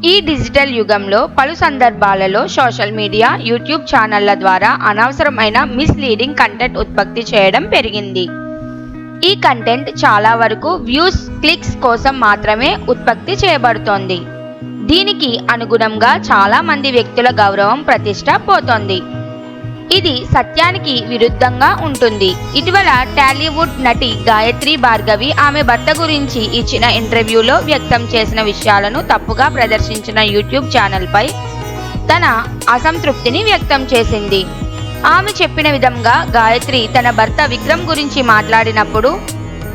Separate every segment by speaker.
Speaker 1: ఈ డిజిటల్ యుగంలో పలు సందర్భాలలో సోషల్ మీడియా, యూట్యూబ్ ఛానళ్ల ద్వారా అనవసరమైన మిస్‌లీడింగ్ కంటెంట్ ఉత్పత్తి చేయడం పెరిగింది. ఈ కంటెంట్ చాలా వరకు వ్యూస్, క్లిక్స్ కోసం మాత్రమే ఉత్పత్తి చేయబడుతోంది. దీనికి అనుగుణంగా చాలా మంది వ్యక్తుల గౌరవం, ప్రతిష్ట పోతోంది. ఇది సత్యానికి విరుద్ధంగా ఉంటుంది. ఇటీవల టాలీవుడ్ నటి గాయత్రి భార్గవి ఆమె భర్త గురించి ఇచ్చిన ఇంటర్వ్యూలో వ్యక్తం చేసిన విషయాలను తప్పుగా ప్రదర్శించిన యూట్యూబ్ ఛానల్పై తన అసంతృప్తిని వ్యక్తం చేసింది. ఆమె చెప్పిన విధంగా గాయత్రి తన భర్త విక్రమ్ గురించి మాట్లాడినప్పుడు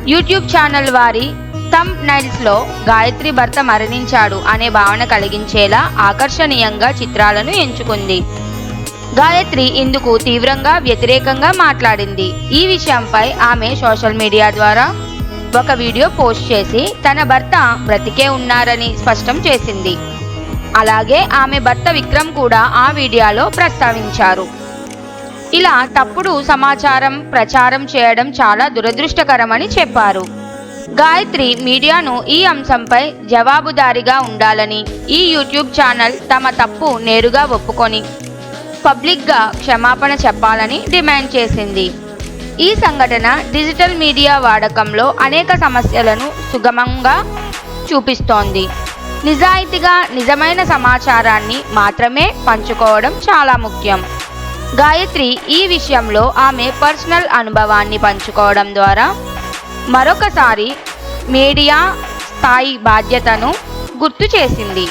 Speaker 1: యూట్యూబ్ ఛానల్ వారి థంబ్‌నైల్స్లో గాయత్రి భర్త మరణించాడు అనే భావన కలిగించేలా ఆకర్షణీయంగా చిత్రాలను ఎంచుకుంది. గాయత్రి ఇందుకు తీవ్రంగా వ్యతిరేకంగా మాట్లాడింది. ఈ విషయంపై ఆమె సోషల్ మీడియా ద్వారా ఒక వీడియో పోస్ట్ చేసి తన భర్త బ్రతికే ఉన్నారని స్పష్టం చేసింది. అలాగే ఆమె భర్త విక్రమ్ కూడా ఆ వీడియోలో ప్రస్తావించారు. ఇలా తప్పుడు సమాచారం ప్రచారం చేయడం చాలా దురదృష్టకరమని చెప్పారు. గాయత్రి మీడియాను ఈ అంశంపై జవాబుదారీగా ఉండాలని, ఈ యూట్యూబ్ ఛానల్ తమ తప్పు నేరుగా ఒప్పుకొని పబ్లిక్గా క్షమాపణ చెప్పాలని డిమాండ్ చేసింది. ఈ సంఘటన డిజిటల్ మీడియా వాడకంలో అనేక సమస్యలను సుగమంగా చూపిస్తోంది. నిజాయితీగా నిజమైన సమాచారాన్ని మాత్రమే పంచుకోవడం చాలా ముఖ్యం. గాయత్రి ఈ విషయంలో ఆమె పర్సనల్ అనుభవాన్ని పంచుకోవడం ద్వారా మరొకసారి మీడియా స్థాయి బాధ్యతను గుర్తు చేసింది.